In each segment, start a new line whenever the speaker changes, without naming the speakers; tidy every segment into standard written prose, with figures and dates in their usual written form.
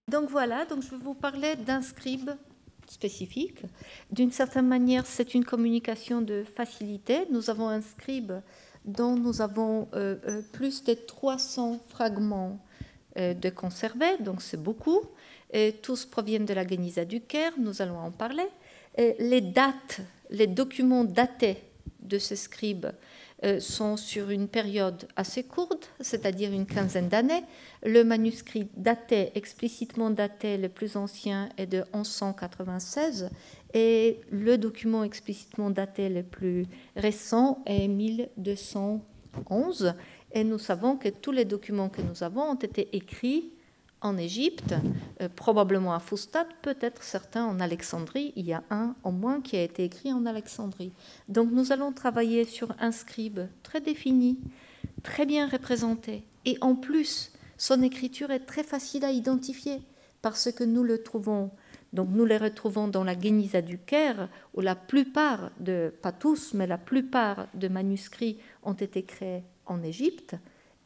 Donc voilà, donc je vais vous parler d'un scribe spécifique. D'une certaine manière, c'est une communication de facilité. Nous avons un scribe dont nous avons plus de 300 fragments de conservés, donc c'est beaucoup. Et tous proviennent de la Geniza du Caire, nous allons en parler. Et les dates, les documents datés de ce scribe sont sur une période assez courte, c'est-à-dire une quinzaine d'années. Le manuscrit daté, explicitement daté, le plus ancien est de 1196 et le document explicitement daté le plus récent est 1211. Et nous savons que tous les documents que nous avons ont été écrits en Égypte, probablement à Fustat, peut-être certains en Alexandrie. Il y a un au moins qui a été écrit en Alexandrie. Donc nous allons travailler sur un scribe très défini, très bien représenté. Et en plus, son écriture est très facile à identifier parce que nous le trouvons. Donc nous les retrouvons dans la Geniza du Caire, où la plupart, pas tous, mais la plupart de manuscrits ont été créés en Égypte.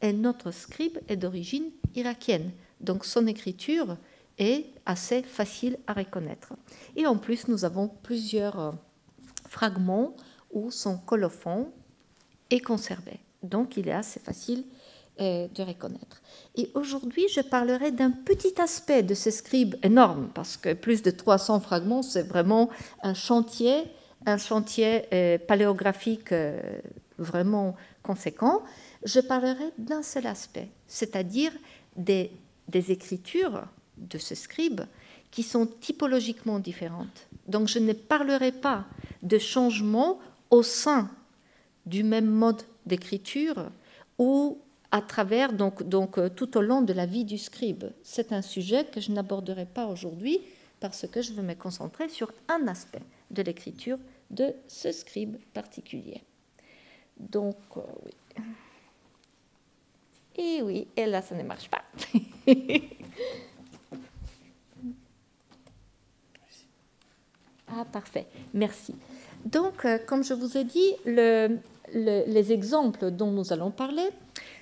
Et notre scribe est d'origine irakienne. Donc son écriture est assez facile à reconnaître. Et en plus, nous avons plusieurs fragments où son colophon est conservé. Donc il est assez facile de reconnaître. Et aujourd'hui, je parlerai d'un petit aspect de ce scribe énorme, parce que plus de 300 fragments, c'est vraiment un chantier paléographique vraiment conséquent. Je parlerai d'un seul aspect, c'est-à-dire des écritures de ce scribe qui sont typologiquement différentes. Donc je ne parlerai pas de changements au sein du même mode d'écriture ou à travers, donc tout au long de la vie du scribe. C'est un sujet que je n'aborderai pas aujourd'hui parce que je veux me concentrer sur un aspect de l'écriture de ce scribe particulier. Donc, oui. Et oui, et là, ça ne marche pas. Ah, parfait. Merci. Donc, comme je vous ai dit, les exemples dont nous allons parler,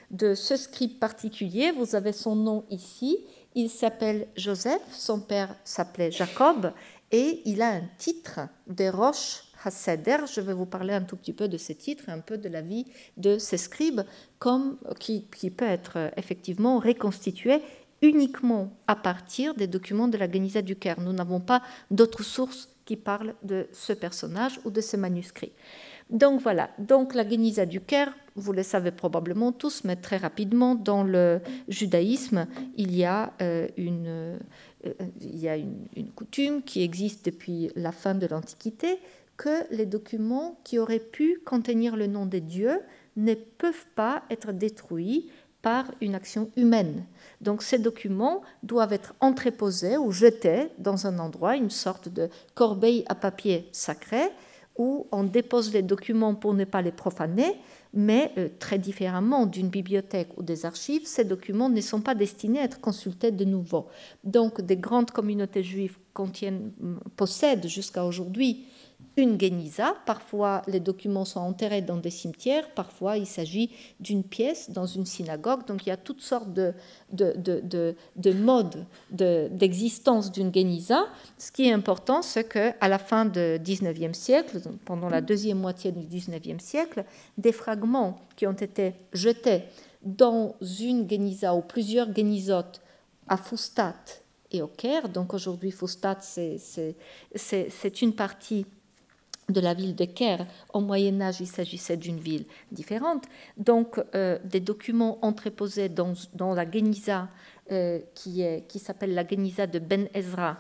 de ce scribe particulier, vous avez son nom ici. Il s'appelle Joseph, son père s'appelait Jacob, et il a un titre de Rosh Haseder. Je vais vous parler un tout petit peu de ce titre, un peu de la vie de ce scribe, qui peut être effectivement reconstitué uniquement à partir des documents de la Geniza du Caire. Nous n'avons pas d'autres sources qui parlent de ce personnage ou de ce manuscrit. Donc voilà, donc la Geniza du Caire, vous le savez probablement tous, mais très rapidement, dans le judaïsme, il y a une coutume qui existe depuis la fin de l'Antiquité, que les documents qui auraient pu contenir le nom des dieux ne peuvent pas être détruits par une action humaine. Donc ces documents doivent être entreposés ou jetés dans un endroit, une sorte de corbeille à papier sacré, où on dépose les documents pour ne pas les profaner, mais très différemment d'une bibliothèque ou des archives, ces documents ne sont pas destinés à être consultés de nouveau. Donc des grandes communautés juives possèdent jusqu'à aujourd'hui une Geniza. Parfois, les documents sont enterrés dans des cimetières. Parfois, il s'agit d'une pièce dans une synagogue. Donc, il y a toutes sortes de modes d'existence d'une Geniza. Ce qui est important, c'est qu'à la fin du XIXe siècle, pendant la deuxième moitié du XIXe siècle, des fragments qui ont été jetés dans une Geniza ou plusieurs Genizotes à Fustat et au Caire. Donc, aujourd'hui, Fustat, c'est une partie de la ville de Caire. Au Moyen-Âge, il s'agissait d'une ville différente. Donc, des documents entreposés dans la Geniza qui s'appelle la Geniza de Ben Ezra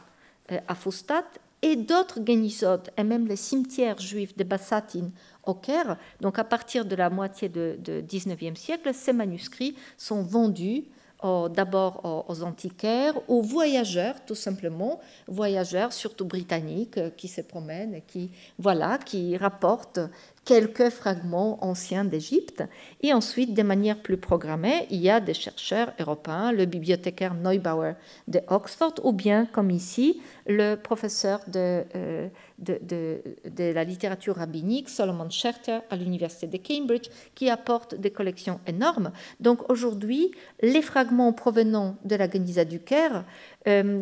à Fustat, et d'autres Genizotes, et même les cimetières juifs de Bassatin au Caire. Donc, à partir de la moitié du XIXe siècle, ces manuscrits sont vendus d'abord aux antiquaires, aux voyageurs, tout simplement, voyageurs surtout britanniques qui se promènent et qui rapportent quelques fragments anciens d'Égypte. Et ensuite, de manière plus programmée, il y a des chercheurs européens, le bibliothécaire Neubauer de Oxford, ou bien, comme ici, le professeur de de la littérature rabbinique, Solomon Schechter à l'université de Cambridge, qui apporte des collections énormes. Donc aujourd'hui, les fragments provenant de la Geniza du Caire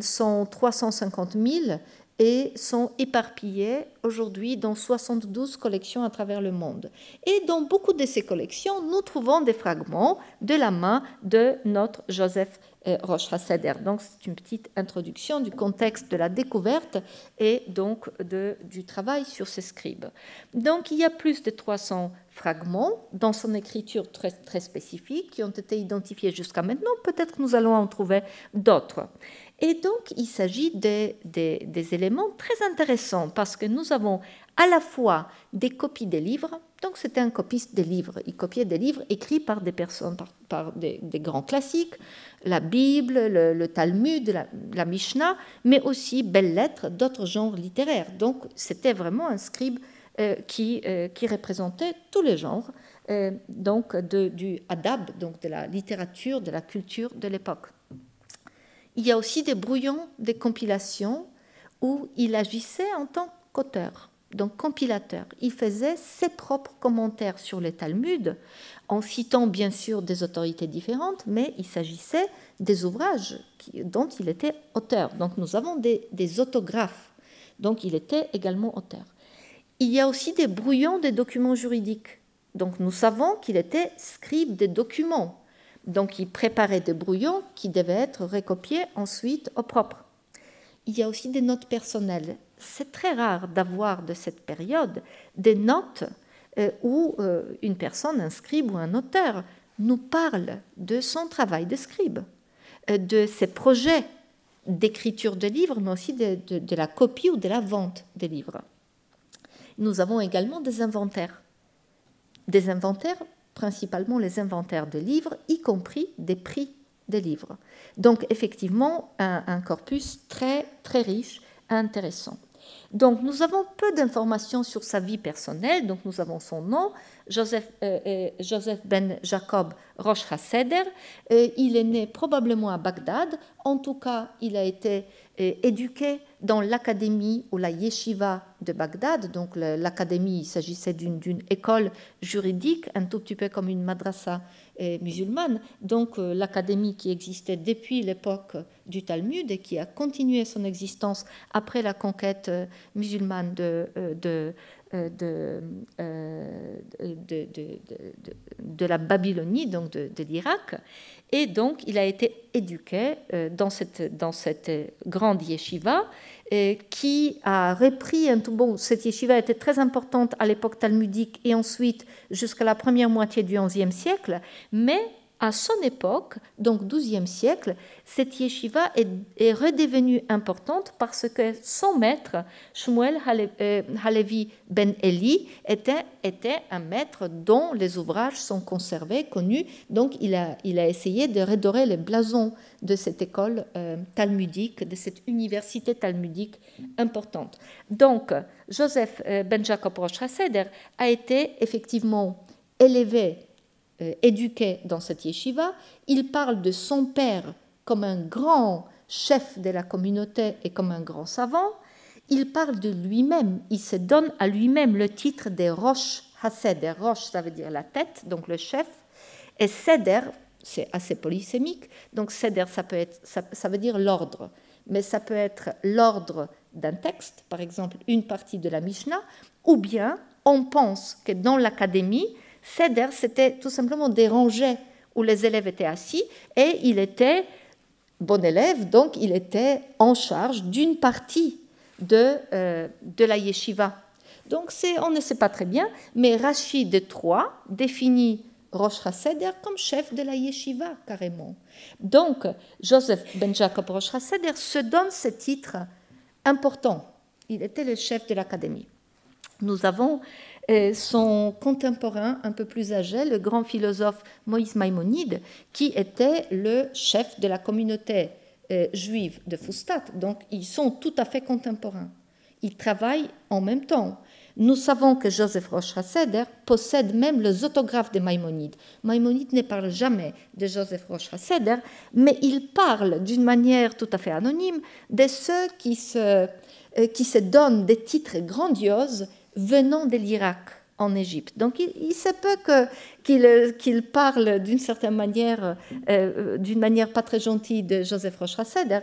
sont 350 000 et sont éparpillés aujourd'hui dans 72 collections à travers le monde. Et dans beaucoup de ces collections, nous trouvons des fragments de la main de notre Joseph Rosh HaSeder. Donc c'est une petite introduction du contexte de la découverte et donc du travail sur ces scribes. Donc il y a plus de 300 fragments dans son écriture très, très spécifique qui ont été identifiés jusqu'à maintenant. Peut-être que nous allons en trouver d'autres. Et donc, il s'agit des éléments très intéressants parce que nous avons à la fois des copies des livres, donc c'était un copiste des livres, il copiait des livres écrits par des personnes, par des grands classiques, la Bible, le Talmud, la Mishnah, mais aussi belles lettres d'autres genres littéraires. Donc, c'était vraiment un scribe qui représentait tous les genres, donc du adab, donc de la littérature, de la culture de l'époque. Il y a aussi des brouillons, des compilations où il agissait en tant qu'auteur, donc compilateur. Il faisait ses propres commentaires sur les Talmuds, en citant bien sûr des autorités différentes, mais il s'agissait des ouvrages dont il était auteur. Donc nous avons des autographes, donc il était également auteur. Il y a aussi des brouillons des documents juridiques. Donc nous savons qu'il était scribe des documents. Donc, il préparait des brouillons qui devaient être recopiés ensuite au propre. Il y a aussi des notes personnelles. C'est très rare d'avoir de cette période des notes où une personne, un scribe ou un auteur, nous parle de son travail de scribe, de ses projets d'écriture de livres, mais aussi de la copie ou de la vente des livres. Nous avons également des inventaires. Des inventaires principalement les inventaires de livres, y compris des prix des livres. Donc, effectivement, un corpus très, très riche, intéressant. Donc, nous avons peu d'informations sur sa vie personnelle. Donc, nous avons son nom, Joseph ben Jacob Rosh HaSeder. Il est né probablement à Bagdad. En tout cas, il a été éduqué dans l'académie ou la yeshiva de Bagdad. Donc, l'académie, il s'agissait d'une école juridique, un tout petit peu comme une madrasa musulmane. Donc, l'académie qui existait depuis l'époque du Talmud et qui a continué son existence après la conquête musulmane de la Babylonie, donc de l'Irak. Et donc, il a été éduqué dans cette grande yeshiva qui a repris un tout bon. Cette yeshiva était très importante à l'époque talmudique et ensuite jusqu'à la première moitié du XIe siècle, mais à son époque, donc XIIe siècle, cette yeshiva est redevenue importante parce que son maître, Shmuel Halevi ben Eli, était un maître dont les ouvrages sont conservés, connus. Donc, il a essayé de redorer le blason de cette école talmudique, de cette université talmudique importante. Donc, Joseph ben Jacob Rosh HaSeder a été effectivement élevé, éduqué dans cette yeshiva. Il parle de son père comme un grand chef de la communauté et comme un grand savant. Il parle de lui-même, il se donne à lui-même le titre de Rosh HaSeder. Rosh, ça veut dire la tête, donc le chef, et Seder, c'est assez polysémique, donc Seder, ça veut dire l'ordre, mais ça peut être l'ordre d'un texte, par exemple une partie de la Mishnah, ou bien on pense que dans l'académie, Seder, c'était tout simplement des rangées où les élèves étaient assis et il était bon élève, donc il était en charge d'une partie de la yeshiva. Donc on ne sait pas très bien, mais Rashi de Troyes définit Rosh HaSeder comme chef de la yeshiva carrément. Donc Joseph ben Jacob Rosh HaSeder se donne ce titre important. Il était le chef de l'académie. Nous avons son contemporain un peu plus âgé, le grand philosophe Moïse Maïmonide, qui était le chef de la communauté juive de Fustat. Donc, ils sont tout à fait contemporains. Ils travaillent en même temps. Nous savons que Joseph Rosh HaSeder possède même les autographes de Maïmonide. Maïmonide ne parle jamais de Joseph Rosh HaSeder, mais il parle d'une manière tout à fait anonyme de ceux qui se qui se donne des titres grandioses venant de l'Irak en Égypte. Donc il se peut qu'il parle d'une certaine manière, d'une manière pas très gentille de Joseph Roche-Raseder.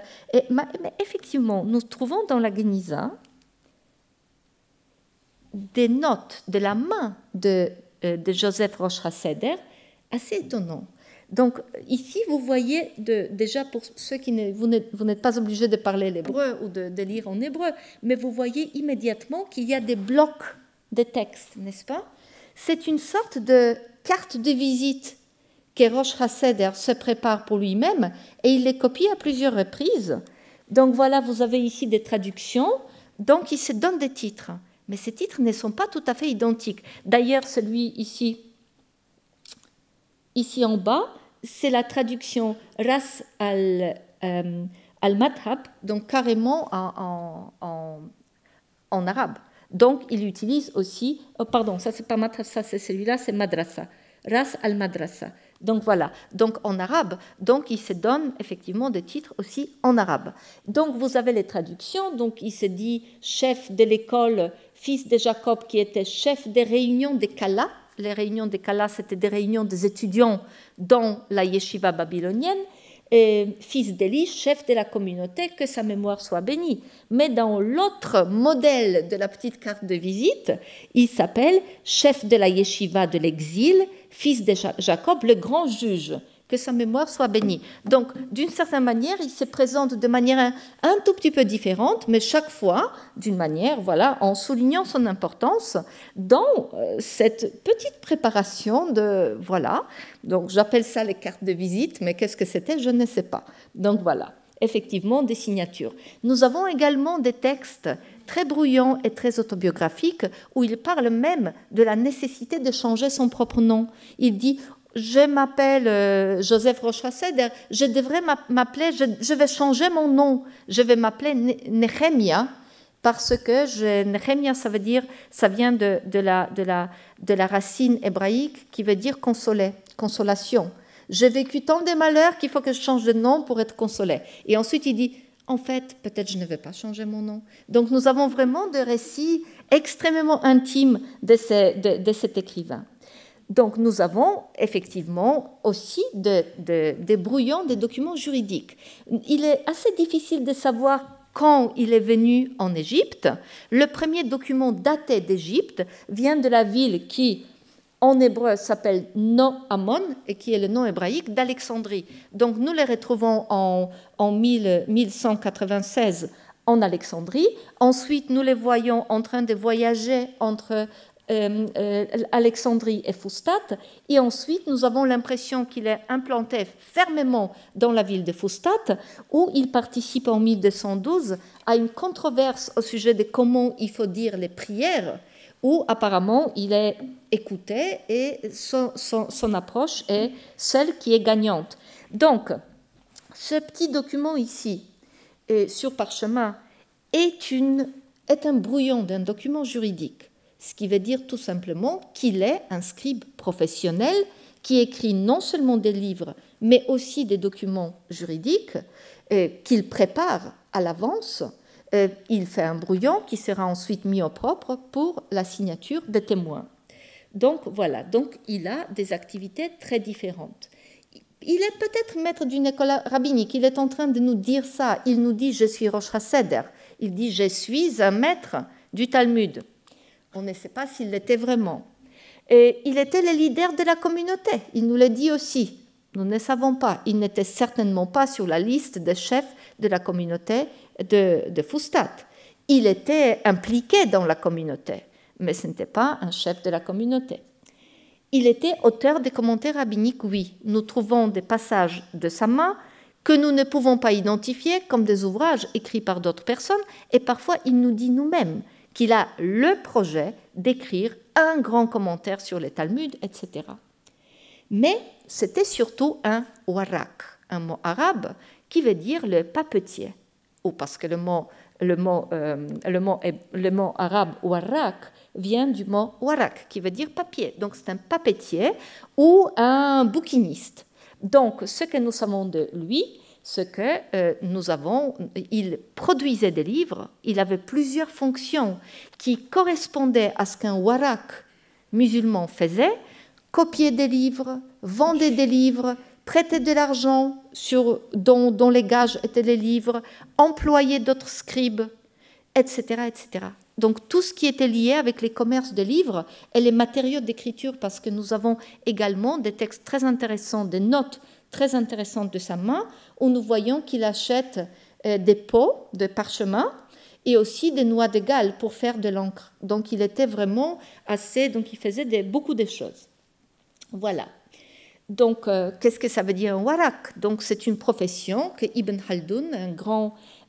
Mais effectivement, nous trouvons dans la Guéniza des notes de la main de Joseph Roche-Raseder assez étonnantes. Donc ici, vous voyez, déjà pour ceux vous n'êtes pas obligés de parler l'hébreu ou de lire en hébreu, mais vous voyez immédiatement qu'il y a des blocs de textes, n'est-ce pas? C'est une sorte de carte de visite que Roche-Raseder se prépare pour lui-même et il les copie à plusieurs reprises. Donc voilà, vous avez ici des traductions, donc il se donne des titres. Mais ces titres ne sont pas tout à fait identiques. D'ailleurs, celui ici en bas, c'est la traduction Ras al-Madhab, donc carrément en arabe. Donc, il utilise aussi... Oh, pardon, ça, c'est pas Madhab, ça, c'est celui-là, c'est Madrasa. Ras al-Madrasa. Donc, voilà. Donc, en arabe. Donc, il se donne effectivement des titres aussi en arabe. Donc, vous avez les traductions. Donc, il se dit chef de l'école, fils de Jacob, qui était chef des réunions des Kala. Les réunions des Kala, c'était des réunions des étudiants dans la yeshiva babylonienne. Et fils d'Élie, chef de la communauté, que sa mémoire soit bénie. Mais dans l'autre modèle de la petite carte de visite, il s'appelle chef de la yeshiva de l'exil, fils de Jacob, le grand juge, que sa mémoire soit bénie. Donc, d'une certaine manière, il se présente de manière un tout petit peu différente, mais chaque fois, d'une manière, voilà, en soulignant son importance dans cette petite préparation de, voilà. Donc, j'appelle ça les cartes de visite, mais qu'est-ce que c'était? Je ne sais pas. Donc, voilà, effectivement, des signatures. Nous avons également des textes très brouillons et très autobiographiques où il parle même de la nécessité de changer son propre nom. Il dit... Je m'appelle Joseph Roche-Raseder, je devrais m'appeler, je vais changer mon nom, je vais m'appeler Nehemia, parce que Nehemia, ça vient de la racine hébraïque qui veut dire consoler, consolation. J'ai vécu tant de malheurs qu'il faut que je change de nom pour être consolé. Et ensuite, il dit, en fait, peut-être je ne vais pas changer mon nom. Donc, nous avons vraiment des récits extrêmement intimes de cet écrivain. Donc, nous avons effectivement aussi des brouillons, des documents juridiques. Il est assez difficile de savoir quand il est venu en Égypte. Le premier document daté d'Égypte vient de la ville qui, en hébreu, s'appelle No-Amon et qui est le nom hébraïque d'Alexandrie. Donc, nous les retrouvons en 1196 en Alexandrie. Ensuite, nous les voyons en train de voyager entre Alexandrie et Fustat, et ensuite nous avons l'impression qu'il est implanté fermement dans la ville de Fustat, où il participe en 1212 à une controverse au sujet de comment il faut dire les prières, où apparemment il est écouté et son approche est celle qui est gagnante. Donc, ce petit document ici, sur parchemin, est un brouillon d'un document juridique. Ce qui veut dire tout simplement qu'il est un scribe professionnel qui écrit non seulement des livres, mais aussi des documents juridiques qu'il prépare à l'avance. Il fait un brouillon qui sera ensuite mis au propre pour la signature des témoins. Donc voilà, donc il a des activités très différentes. Il est peut-être maître d'une école rabbinique, il est en train de nous dire ça. Il nous dit « je suis Roche-Raseder », il dit « je suis un maître du Talmud ». On ne sait pas s'il l'était vraiment. Et il était le leader de la communauté, il nous l'a dit aussi. Nous ne savons pas. Il n'était certainement pas sur la liste des chefs de la communauté de Fustat. Il était impliqué dans la communauté, mais ce n'était pas un chef de la communauté. Il était auteur des commentaires rabbiniques, oui. Nous trouvons des passages de sa main que nous ne pouvons pas identifier comme des ouvrages écrits par d'autres personnes, et parfois il nous dit nous-mêmes qu'il a le projet d'écrire un grand commentaire sur les Talmuds, etc. Mais c'était surtout un warak, un mot arabe qui veut dire le papetier, ou parce que le mot arabe warak vient du mot warak, qui veut dire papier. Donc c'est un papetier ou un bouquiniste. Donc ce que nous savons de lui, ce que il produisait des livres, il avait plusieurs fonctions qui correspondaient à ce qu'un warak musulman faisait, copier des livres, vendre des livres, prêter de l'argent dont les gages étaient les livres, employer d'autres scribes, etc., etc. Donc tout ce qui était lié avec les commerces de livres et les matériaux d'écriture, parce que nous avons également des textes très intéressants, des notes très intéressantes de sa main, où nous voyons qu'il achète des pots de parchemin et aussi des noix de Galles pour faire de l'encre. Donc il était vraiment donc il faisait beaucoup de choses. Voilà. Donc qu'est-ce que ça veut dire un warak? Donc c'est une profession que Ibn Khaldoun,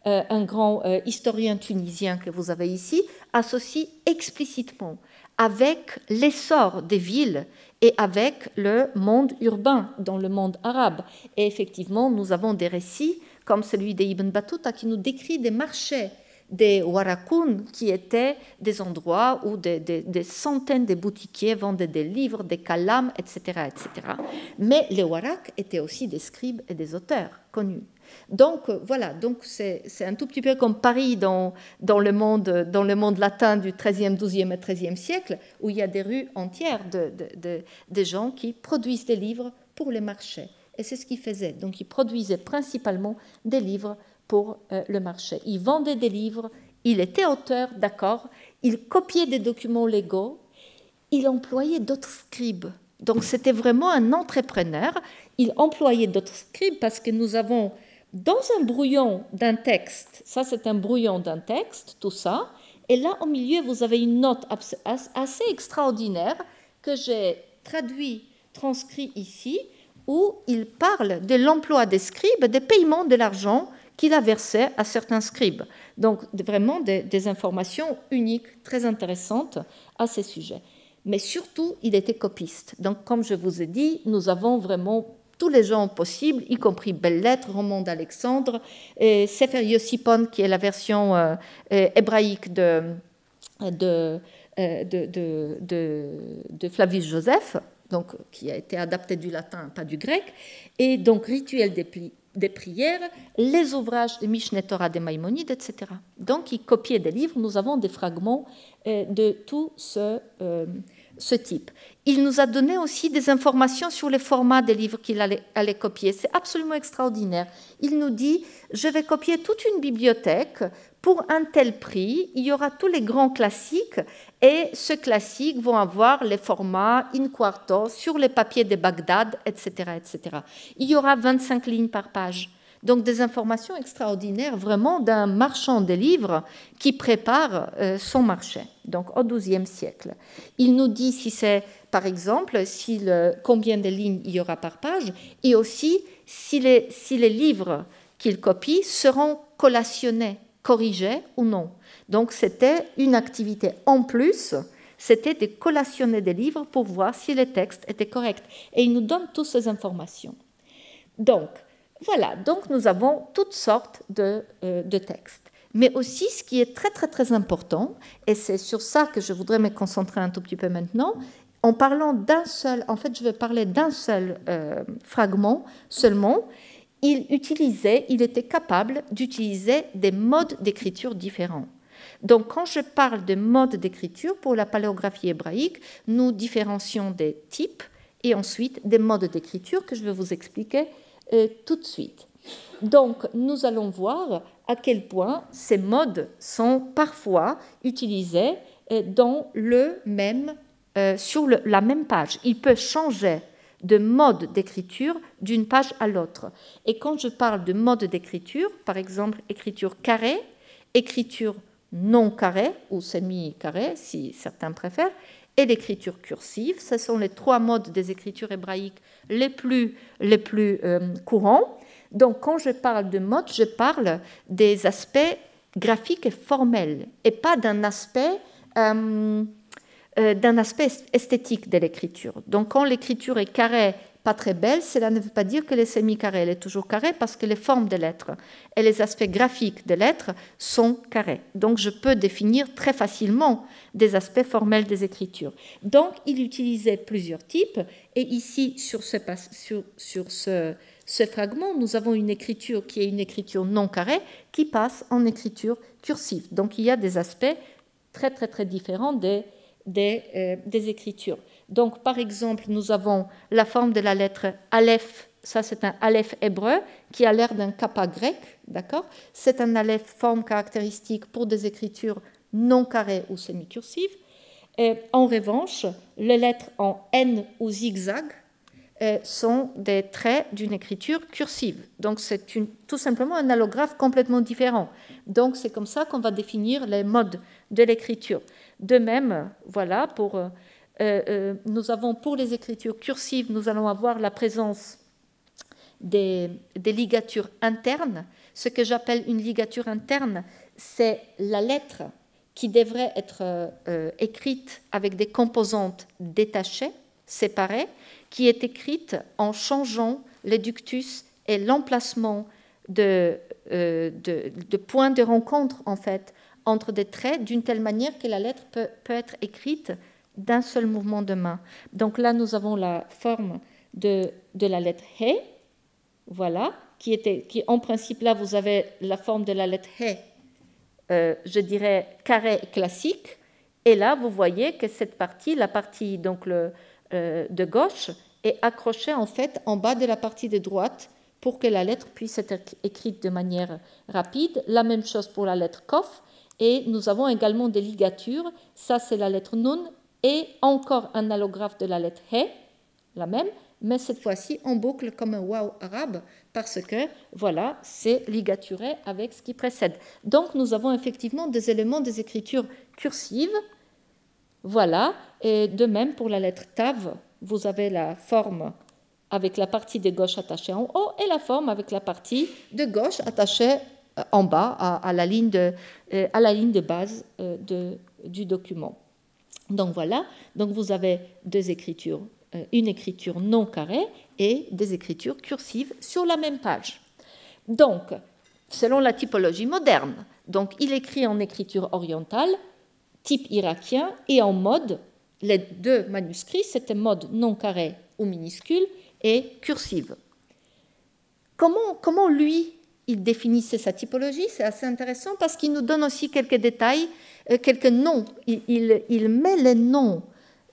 un grand historien tunisien que vous avez ici, associe explicitement avec l'essor des villes et avec le monde urbain dans le monde arabe. Et effectivement, nous avons des récits comme celui d'Ibn Battuta qui nous décrit des marchés, des warakoun, qui étaient des endroits où des centaines de boutiquiers vendaient des livres, des kalams, etc., etc. Mais les warak étaient aussi des scribes et des auteurs connus. Donc voilà, donc c'est un tout petit peu comme Paris dans le monde latin du XIIIe, XIIe et XIIIe siècle, où il y a des rues entières de gens qui produisent des livres pour les marchés. Et c'est ce qu'ils faisaient. Donc ils produisaient principalement des livres pour le marché. Il vendait des livres, il était auteur, d'accord, il copiait des documents légaux, il employait d'autres scribes. Donc c'était vraiment un entrepreneur. Il employait d'autres scribes parce que nous avons dans un brouillon d'un texte, ça c'est un brouillon d'un texte, tout ça, et là au milieu vous avez une note assez extraordinaire que j'ai transcrit ici, où il parle de l'emploi des scribes, des paiements de l'argent qu'il a versé à certains scribes. Donc vraiment des informations uniques, très intéressantes à ces sujets. Mais surtout, il était copiste. Donc comme je vous ai dit, nous avons vraiment tous les genres possibles, y compris Belles Lettres, Roman d'Alexandre, Sefer Yossipon, qui est la version hébraïque de Flavius Joseph, donc, qui a été adapté du latin, pas du grec, et donc Rituel des prières, les ouvrages de Mishneh Torah des Maïmonides, etc. Donc, il copiait des livres. Nous avons des fragments de tout ce type. Il nous a donné aussi des informations sur les formats des livres qu'il allait copier. C'est absolument extraordinaire. Il nous dit, je vais copier toute une bibliothèque pour un tel prix. Il y aura tous les grands classiques et ces classiques vont avoir les formats in quarto sur les papiers de Bagdad, etc., etc. Il y aura 25 lignes par page. Donc des informations extraordinaires vraiment d'un marchand de livres qui prépare son marché, donc au XIIe siècle. Il nous dit si c'est, par exemple, combien de lignes il y aura par page, et aussi si les livres qu'il copie seront collationnés, corrigés ou non. Donc c'était une activité en plus, c'était de collationner des livres pour voir si les textes étaient corrects. Et il nous donne toutes ces informations. Donc, voilà, donc nous avons toutes sortes de textes. Mais aussi, ce qui est très, très, très important, et c'est sur ça que je voudrais me concentrer un tout petit peu maintenant, en parlant d'un seul, en fait, je vais parler d'un seul fragment seulement, il était capable d'utiliser des modes d'écriture différents. Donc, quand je parle de modes d'écriture pour la paléographie hébraïque, nous différencions des types et ensuite des modes d'écriture que je vais vous expliquer tout de suite. Donc, nous allons voir à quel point ces modes sont parfois utilisés sur la même page. Il peut changer de mode d'écriture d'une page à l'autre. Et quand je parle de mode d'écriture, par exemple, écriture carrée, écriture non carrée ou semi-carrée, si certains préfèrent, et l'écriture cursive. Ce sont les trois modes des écritures hébraïques les plus courants. Donc, quand je parle de mode, je parle des aspects graphiques et formels, et pas d'un aspect d'un aspect esthétique de l'écriture. Donc quand l'écriture est carrée, pas très belle, cela ne veut pas dire qu'elle est semi-carrée, elle est toujours carrée parce que les formes des lettres et les aspects graphiques des lettres sont carrés. Donc je peux définir très facilement des aspects formels des écritures. Donc il utilisait plusieurs types et ici sur ce fragment, nous avons une écriture qui est une écriture non carrée qui passe en écriture cursive. Donc il y a des aspects très très très différents des écritures. Donc, par exemple, nous avons la forme de la lettre Aleph. Ça, c'est un Aleph hébreu qui a l'air d'un kappa grec, d'accord? C'est un Aleph, forme caractéristique pour des écritures non carrées ou semi-cursives. En revanche, les lettres en N ou zigzag sont des traits d'une écriture cursive. Donc, c'est tout simplement un allographe complètement différent. Donc, c'est comme ça qu'on va définir les modes de l'écriture. De même, voilà, nous avons pour les écritures cursives, nous allons avoir la présence des ligatures internes. Ce que j'appelle une ligature interne, c'est la lettre qui devrait être écrite avec des composantes détachées, séparées, qui est écrite en changeant les ductus et l'emplacement de points de rencontre, en fait, entre des traits, d'une telle manière que la lettre peut être écrite d'un seul mouvement de main. Donc là, nous avons la forme de la lettre He, voilà, qui en principe, là, vous avez la forme de la lettre He, je dirais carré classique, et là, vous voyez que cette partie, la partie donc de gauche, est accrochée en fait en bas de la partie de droite pour que la lettre puisse être écrite de manière rapide. La même chose pour la lettre Kof, et nous avons également des ligatures. Ça, c'est la lettre Nun, et encore un allographe de la lettre He, la même, mais cette fois-ci en boucle comme un waw arabe, parce que, voilà, c'est ligaturé avec ce qui précède. Donc, nous avons effectivement des éléments des écritures cursives, voilà, et de même pour la lettre Tav, vous avez la forme avec la partie de gauche attachée en haut et la forme avec la partie de gauche attachée en bas à la ligne de base du document. Donc voilà, donc vous avez deux écritures, une écriture non carrée et des écritures cursives sur la même page. Donc, selon la typologie moderne, donc il écrit en écriture orientale, type irakien, et en mode, les deux manuscrits, c'était mode non carré ou minuscule et cursive. Comment lui, il définissait sa typologie? C'est assez intéressant parce qu'il nous donne aussi quelques détails, quelques noms. Il met les noms,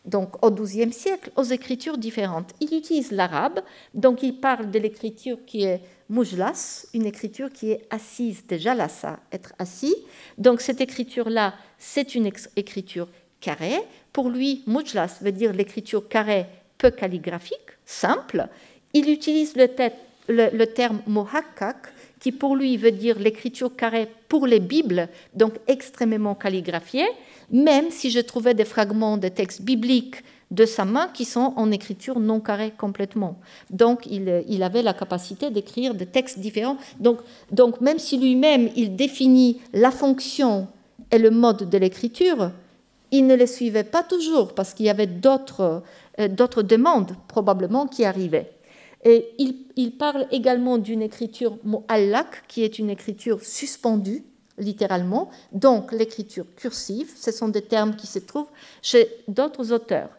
donc au XIIe siècle, aux écritures différentes. Il utilise l'arabe, donc il parle de l'écriture qui est mujlas, une écriture qui est assise, déjà là, ça, être assis. Donc cette écriture-là, c'est une écriture carrée. Pour lui, mujlas veut dire l'écriture carrée peu calligraphique, simple. Il utilise le terme muhakkak, qui pour lui veut dire l'écriture carrée pour les Bibles, donc extrêmement calligraphiée, même si je trouvais des fragments de textes bibliques de sa main qui sont en écriture non carrée complètement. Donc il avait la capacité d'écrire des textes différents. Donc même si lui-même il définit la fonction et le mode de l'écriture, il ne les suivait pas toujours parce qu'il y avait d'autres demandes probablement qui arrivaient. Et il parle également d'une écriture mu'allak, qui est une écriture suspendue, littéralement, donc l'écriture cursive. Ce sont des termes qui se trouvent chez d'autres auteurs.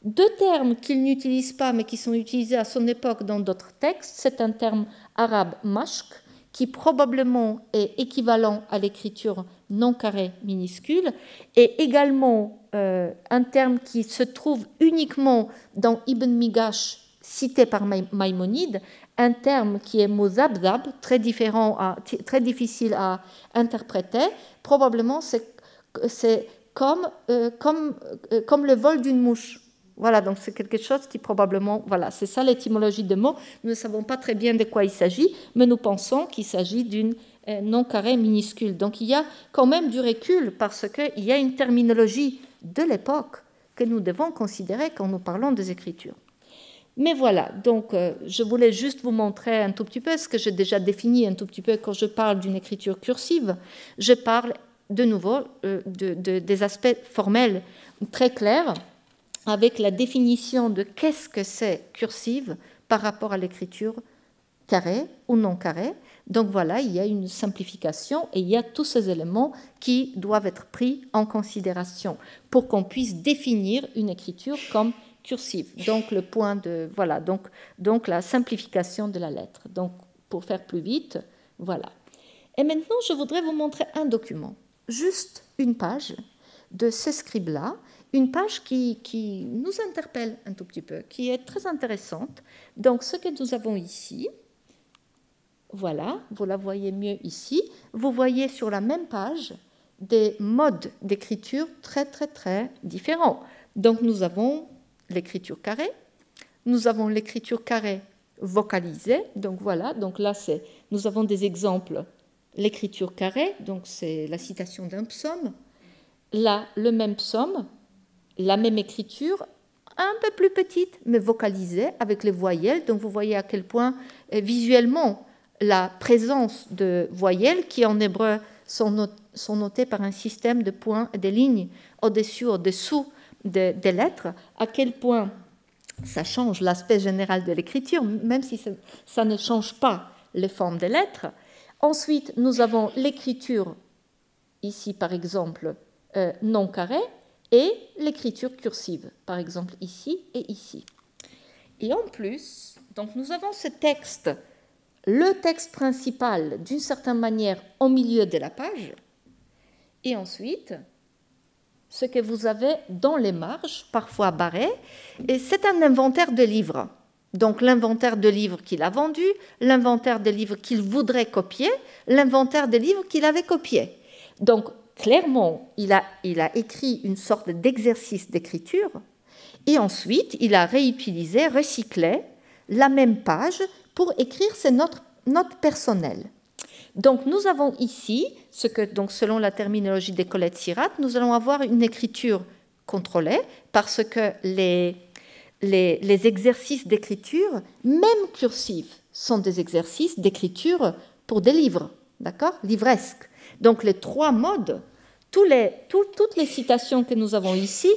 Deux termes qu'il n'utilise pas, mais qui sont utilisés à son époque dans d'autres textes, c'est un terme arabe mashk, qui probablement est équivalent à l'écriture non carrée minuscule, et également un terme qui se trouve uniquement dans Ibn Migash, cité par Maïmonide, un terme qui est muzabzab, très difficile à interpréter. Probablement, c'est comme le vol d'une mouche. Voilà, donc c'est quelque chose qui probablement, voilà, c'est ça l'étymologie des mots. Nous ne savons pas très bien de quoi il s'agit, mais nous pensons qu'il s'agit d'une non carrée minuscule. Donc il y a quand même du recul parce qu'il y a une terminologie de l'époque que nous devons considérer quand nous parlons des écritures. Mais voilà, donc je voulais juste vous montrer un tout petit peu ce que j'ai déjà défini un tout petit peu quand je parle d'une écriture cursive. Je parle de nouveau des aspects formels très clair avec la définition de qu'est-ce que c'est cursive par rapport à l'écriture carrée ou non carrée. Donc voilà, il y a une simplification et il y a tous ces éléments qui doivent être pris en considération pour qu'on puisse définir une écriture comme cursive. Donc le point de voilà, donc la simplification de la lettre. Donc pour faire plus vite, voilà. Et maintenant, je voudrais vous montrer un document, juste une page de ce scribe-là, une page qui nous interpelle un tout petit peu, qui est très intéressante. Donc ce que nous avons ici, voilà, vous la voyez mieux ici, vous voyez sur la même page des modes d'écriture très très très différents. Donc nous avons l'écriture carrée, nous avons l'écriture carrée vocalisée, donc voilà, donc là nous avons des exemples, l'écriture carrée, donc c'est la citation d'un psaume, là le même psaume, la même écriture, un peu plus petite, mais vocalisée avec les voyelles, donc vous voyez à quel point visuellement la présence de voyelles qui en hébreu sont notées par un système de points et de lignes au-dessus, au-dessous des lettres, à quel point ça change l'aspect général de l'écriture, même si ça ne change pas les formes des lettres. Ensuite, nous avons l'écriture, ici par exemple, non carrée, et l'écriture cursive, par exemple ici et ici. Et en plus, donc nous avons ce texte, le texte principal d'une certaine manière au milieu de la page, et ensuite ce que vous avez dans les marges, parfois barrées, et c'est un inventaire de livres. Donc l'inventaire de livres qu'il a vendus, l'inventaire des livres qu'il voudrait copier, l'inventaire des livres qu'il avait copiés. Donc clairement, il a écrit une sorte d'exercice d'écriture, et ensuite il a réutilisé, recyclé la même page pour écrire ses notes personnelles. Donc nous avons ici, donc, selon la terminologie des Colette Sirat, nous allons avoir une écriture contrôlée parce que les exercices d'écriture, même cursifs, sont des exercices d'écriture pour des livres, d'accord, livresques. Donc les trois modes, toutes les citations que nous avons ici,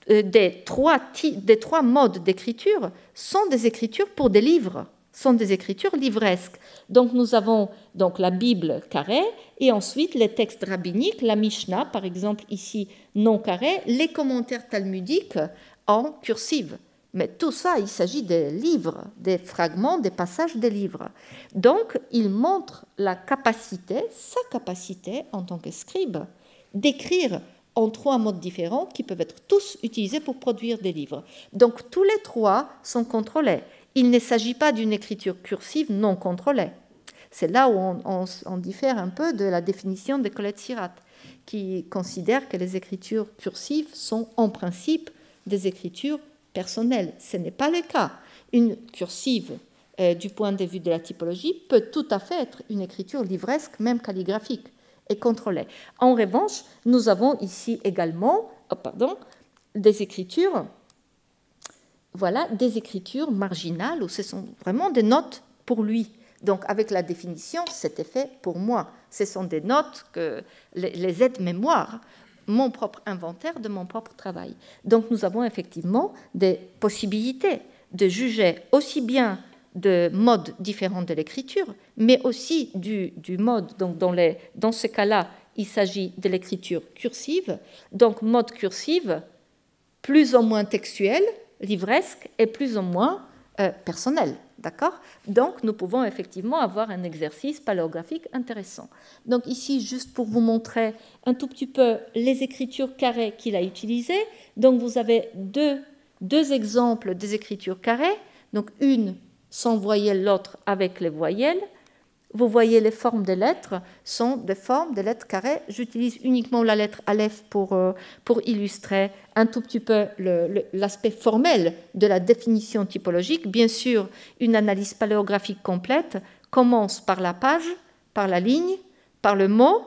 des trois modes d'écriture, sont des écritures pour des livres, sont des écritures livresques. Donc nous avons donc la Bible carrée et ensuite les textes rabbiniques, la Mishnah par exemple ici non carré, les commentaires talmudiques en cursive. Mais tout ça, il s'agit des livres, des fragments, des passages des livres. Donc il montre sa capacité en tant que scribe d'écrire en trois modes différents qui peuvent être tous utilisés pour produire des livres. Donc tous les trois sont contrôlés. Il ne s'agit pas d'une écriture cursive non contrôlée. C'est là où on diffère un peu de la définition de Colette Sirat, qui considère que les écritures cursives sont en principe des écritures personnelles. Ce n'est pas le cas. Une cursive, du point de vue de la typologie, peut tout à fait être une écriture livresque, même calligraphique, et contrôlée. En revanche, nous avons ici également des écritures. Voilà, des écritures marginales où ce sont vraiment des notes pour lui. Donc, avec la définition, c'était fait pour moi. Ce sont des notes, les aides-mémoires, mon propre inventaire de mon propre travail. Donc, nous avons effectivement des possibilités de juger aussi bien de modes différents de l'écriture, mais aussi du mode. Donc, dans ce cas-là, il s'agit de l'écriture cursive. Donc, mode cursive, plus ou moins textuel, livresque et plus ou moins personnel. D'accord ? Donc, nous pouvons effectivement avoir un exercice paléographique intéressant. Donc, ici, juste pour vous montrer un tout petit peu les écritures carrées qu'il a utilisées. Donc, vous avez deux exemples des écritures carrées. Donc, une sans voyelles, l'autre avec les voyelles. Vous voyez, les formes des lettres sont des formes de lettres carrées. J'utilise uniquement la lettre Aleph pour illustrer un tout petit peu l'aspect formel de la définition typologique. Bien sûr, une analyse paléographique complète commence par la page, par la ligne, par le mot,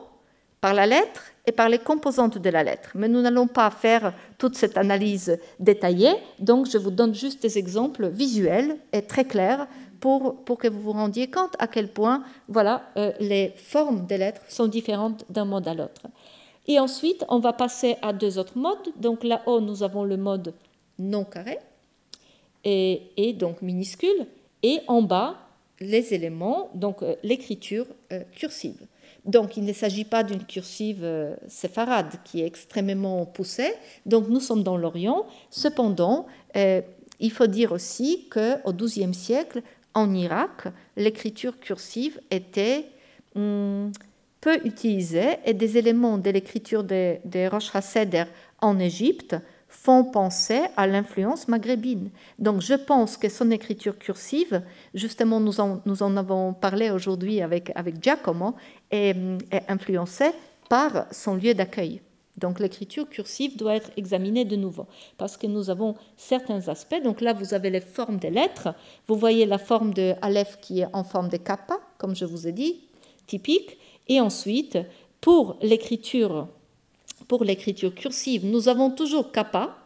par la lettre et par les composantes de la lettre. Mais nous n'allons pas faire toute cette analyse détaillée, donc je vous donne juste des exemples visuels et très clairs pour que vous vous rendiez compte à quel point voilà, les formes des lettres sont différentes d'un mode à l'autre. Et ensuite, on va passer à deux autres modes. Donc là-haut, nous avons le mode non carré, et donc minuscule, et en bas, les éléments, donc l'écriture cursive. Donc il ne s'agit pas d'une cursive séfarade qui est extrêmement poussée, donc nous sommes dans l'Orient. Cependant, il faut dire aussi qu'au XIIe siècle, en Irak, l'écriture cursive était peu utilisée et des éléments de l'écriture des Rosh HaSeder en Égypte font penser à l'influence maghrébine. Donc je pense que son écriture cursive, justement nous en avons parlé aujourd'hui avec Giacomo, est influencée par son lieu d'accueil. Donc l'écriture cursive doit être examinée de nouveau parce que nous avons certains aspects. Donc là, vous avez les formes des lettres. Vous voyez la forme de Aleph qui est en forme de kappa, comme je vous ai dit, typique. Et ensuite, pour l'écriture cursive, nous avons toujours kappa.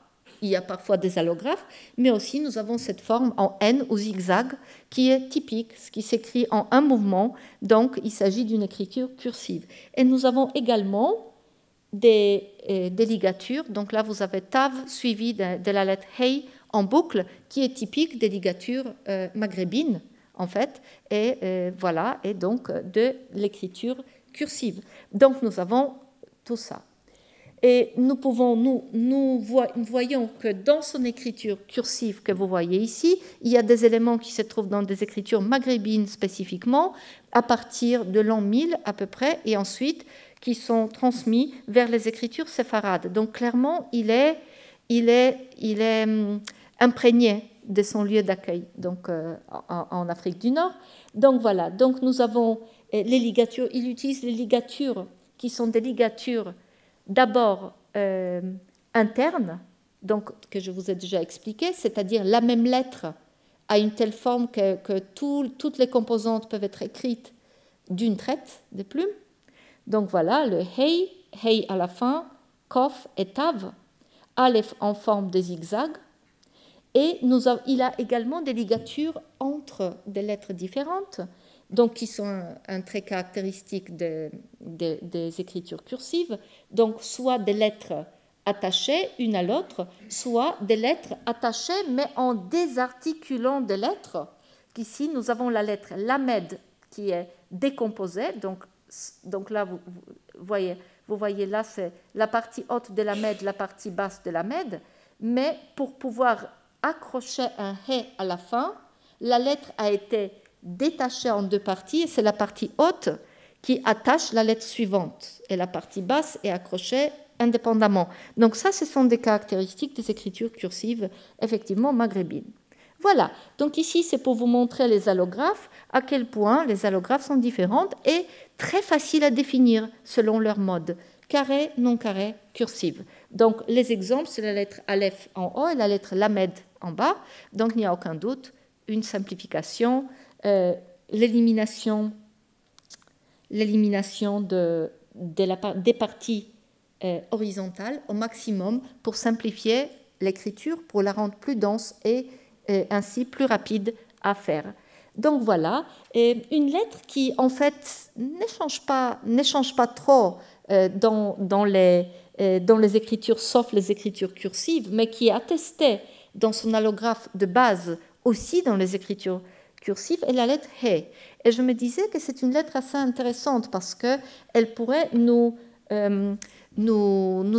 Il y a parfois des allographes, mais aussi nous avons cette forme en N ou zigzag qui est typique, ce qui s'écrit en un mouvement. Donc, il s'agit d'une écriture cursive. Et nous avons également des ligatures. Donc là, vous avez Tav suivi de la lettre Hey en boucle, qui est typique des ligatures maghrébines, en fait, et voilà, et donc de l'écriture cursive. Donc nous avons tout ça. Et nous voyons que dans son écriture cursive que vous voyez ici, il y a des éléments qui se trouvent dans des écritures maghrébines spécifiquement, à partir de l'an 1000 à peu près, et ensuite qui sont transmis vers les écritures séfarades. Donc clairement, il est imprégné de son lieu d'accueil, donc en Afrique du Nord. Donc voilà, donc nous avons les ligatures, il utilise les ligatures qui sont des ligatures d'abord internes, donc que je vous ai déjà expliqué, c'est-à-dire la même lettre a une telle forme que toutes les composantes peuvent être écrites d'une traite de plume. Donc voilà, le hey à la fin, kof et tav, aleph en forme de zigzag. Et il a également des ligatures entre des lettres différentes, donc qui sont un trait caractéristique des écritures cursives, donc soit des lettres attachées une à l'autre, soit des lettres attachées mais en désarticulant des lettres. Ici, nous avons la lettre lamed qui est décomposée, donc là, vous voyez là, c'est la partie haute de la med, la partie basse de la med, mais pour pouvoir accrocher un hé à la fin, la lettre a été détachée en deux parties, et c'est la partie haute qui attache la lettre suivante, et la partie basse est accrochée indépendamment. Donc ça, ce sont des caractéristiques des écritures cursives, effectivement maghrébines. Voilà, donc ici, c'est pour vous montrer les allographes, à quel point les allographes sont différentes et très faciles à définir selon leur mode. Carré, non carré, cursive. Donc les exemples, c'est la lettre Aleph en haut et la lettre Lamed en bas. Donc il n'y a aucun doute, une simplification, l'élimination des parties horizontales au maximum pour simplifier l'écriture, pour la rendre plus dense et ainsi plus rapide à faire. Donc voilà, une lettre qui en fait n'échange pas trop dans les écritures, sauf les écritures cursives, mais qui est attestée dans son allographe de base aussi dans les écritures cursives, est la lettre He. Et je me disais que c'est une lettre assez intéressante parce qu'elle pourrait nous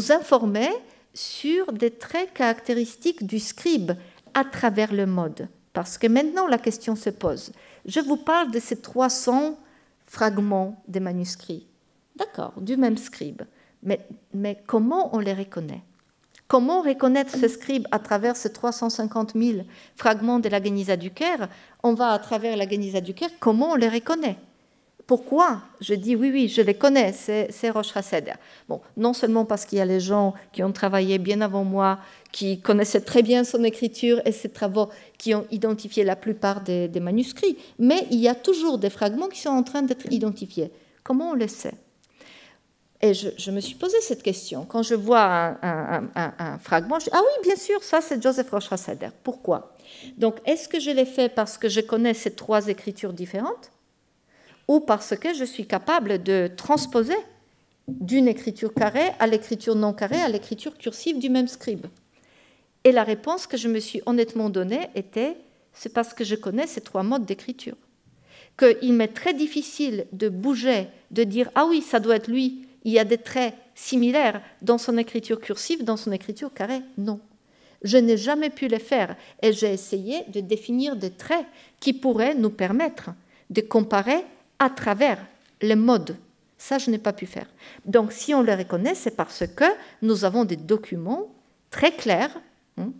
informer sur des traits caractéristiques du scribe à travers le mode. Parce que maintenant, la question se pose. Je vous parle de ces 300 fragments des manuscrits. D'accord, du même scribe. Mais comment on les reconnaît? Comment reconnaître ce scribe à travers ces 350 000 fragments de la Geniza du Caire? On va à travers la Geniza du Caire, comment on les reconnaît? Pourquoi? Je dis oui, je les connais, c'est Rosh HaSeder. Bon, non seulement parce qu'il y a les gens qui ont travaillé bien avant moi, qui connaissaient très bien son écriture et ses travaux, qui ont identifié la plupart des manuscrits, mais il y a toujours des fragments qui sont en train d'être identifiés. Comment on le sait? Et je me suis posé cette question. Quand je vois un fragment, je dis, ah oui, bien sûr, ça c'est Joseph Rosh HaSeder. Pourquoi? Donc, est-ce que je l'ai fait parce que je connais ces 3 écritures différentes ou parce que je suis capable de transposer d'une écriture carrée à l'écriture non carrée, à l'écriture cursive du même scribe? Et la réponse que je me suis honnêtement donnée était, c'est parce que je connais ces 3 modes d'écriture. Qu'il m'est très difficile de bouger, de dire « Ah oui, ça doit être lui, il y a des traits similaires dans son écriture cursive, dans son écriture carrée. » Non. Je n'ai jamais pu les faire et j'ai essayé de définir des traits qui pourraient nous permettre de comparer à travers les modes. Ça, je n'ai pas pu faire. Donc, si on les reconnaît, c'est parce que nous avons des documents très clairs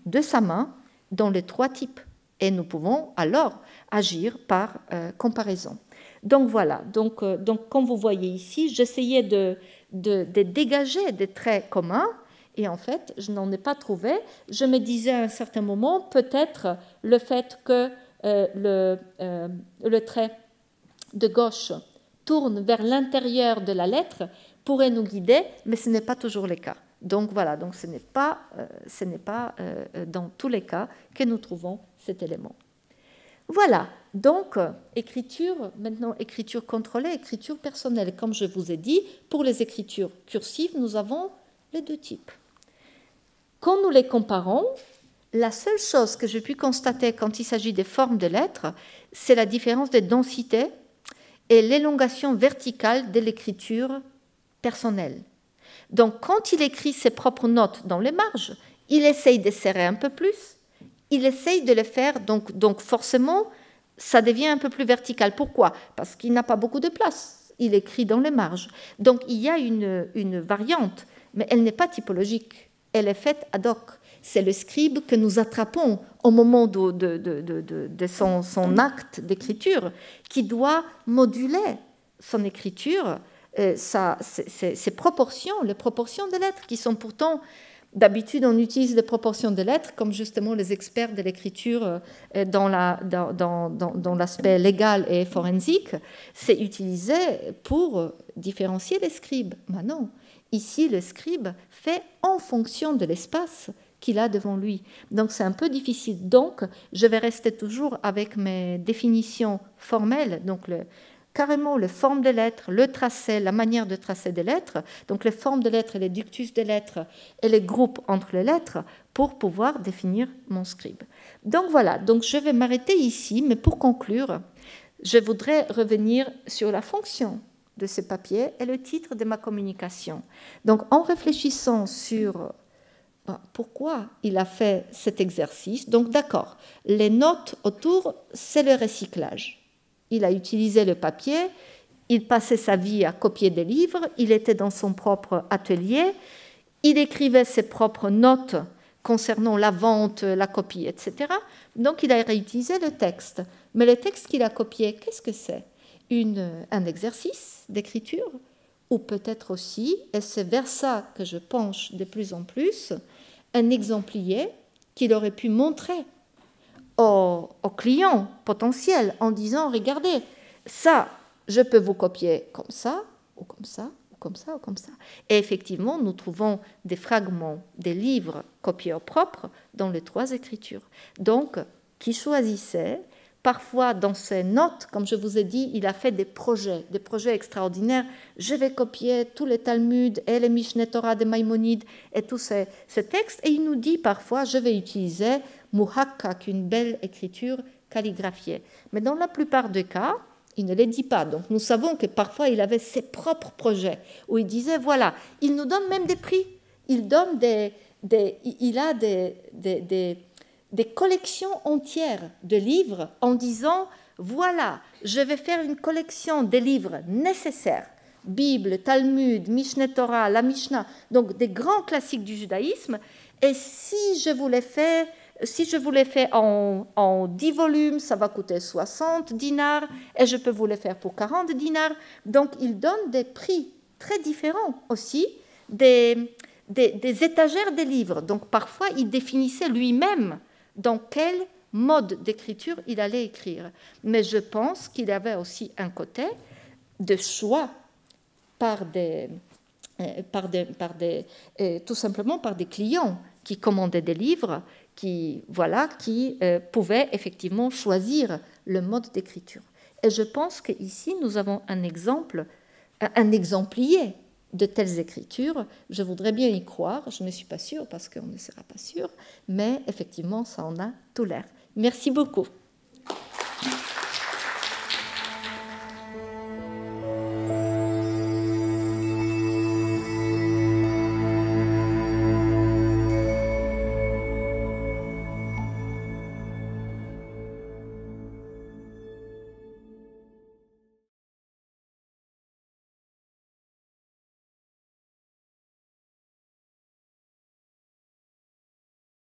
de sa main dans les 3 types. Et nous pouvons alors agir par comparaison. Donc voilà, donc, comme vous voyez ici, j'essayais de dégager des traits communs, et en fait, je n'en ai pas trouvé. Je me disais à un certain moment, peut-être le fait que le trait de gauche tourne vers l'intérieur de la lettre pourrait nous guider, mais ce n'est pas toujours le cas. Donc voilà, donc ce n'est pas dans tous les cas que nous trouvons cet élément. Voilà, donc écriture, maintenant écriture contrôlée, écriture personnelle. Comme je vous ai dit, pour les écritures cursives, nous avons les 2 types. Quand nous les comparons, la seule chose que j'ai pu constater quand il s'agit des formes de lettres, c'est la différence de densité et l'élongation verticale de l'écriture personnelle. Donc, quand il écrit ses propres notes dans les marges, il essaye de serrer un peu plus, il essaye de les faire, donc forcément, ça devient un peu plus vertical. Pourquoi? Parce qu'il n'a pas beaucoup de place, il écrit dans les marges. Donc, il y a une variante, mais elle n'est pas typologique, elle est faite ad hoc. C'est le scribe que nous attrapons au moment de son acte d'écriture qui doit moduler son écriture, ses proportions, les proportions des lettres qui sont pourtant, d'habitude on utilise les proportions des lettres comme justement les experts de l'écriture dans l'aspect légal et forensique, c'est utilisé pour différencier les scribes. Mais non, ici le scribe fait en fonction de l'espace qu'il a devant lui. Donc c'est un peu difficile. Donc je vais rester toujours avec mes définitions formelles, donc carrément les formes des lettres, le tracé, la manière de tracer des lettres, donc les formes des lettres et les ductus des lettres et les groupes entre les lettres pour pouvoir définir mon scribe. Donc voilà, donc je vais m'arrêter ici, mais pour conclure, je voudrais revenir sur la fonction de ce papier et le titre de ma communication. Donc en réfléchissant sur pourquoi il a fait cet exercice, donc d'accord, les notes autour, c'est le recyclage. Il a utilisé le papier, il passait sa vie à copier des livres, il était dans son propre atelier, il écrivait ses propres notes concernant la vente, la copie, etc. Donc il a réutilisé le texte. Mais le texte qu'il a copié, qu'est-ce que c'est? Un exercice d'écriture, ou peut-être aussi, et c'est vers ça que je penche de plus en plus, un exemplier qu'il aurait pu montrer aux clients potentiels en disant « Regardez, ça, je peux vous copier comme ça, ou comme ça, ou comme ça, ou comme ça. » Et effectivement, nous trouvons des fragments des livres copiés au propre dans les 3 écritures. Donc, qui choisissait, parfois dans ses notes, comme je vous ai dit, il a fait des projets extraordinaires. Je vais copier tous les Talmuds et les Mishneh Torah de Maïmonide et tous ces textes. Et il nous dit parfois, je vais utiliser Muhakkak, une belle écriture calligraphiée. Mais dans la plupart des cas, il ne les dit pas. Donc nous savons que parfois il avait ses propres projets où il disait, voilà, il nous donne même des prix. Il donne il a des collections entières de livres en disant, voilà, je vais faire une collection des livres nécessaires, Bible, Talmud, Mishneh Torah, la Mishnah, donc des grands classiques du judaïsme, et si je vous les fais en 10 volumes, ça va coûter 60 dinars, et je peux vous les faire pour 40 dinars. Donc il donne des prix très différents aussi, des étagères des livres. Donc parfois il définissait lui-même dans quel mode d'écriture il allait écrire. Mais je pense qu'il avait aussi un côté de choix tout simplement par des clients qui commandaient des livres, qui pouvaient effectivement choisir le mode d'écriture. Et je pense qu'ici, nous avons un exemple, un exemplier de telles écritures. Je voudrais bien y croire, je ne suis pas sûre parce qu'on ne sera pas sûr, mais effectivement, ça en a tout l'air. Merci beaucoup.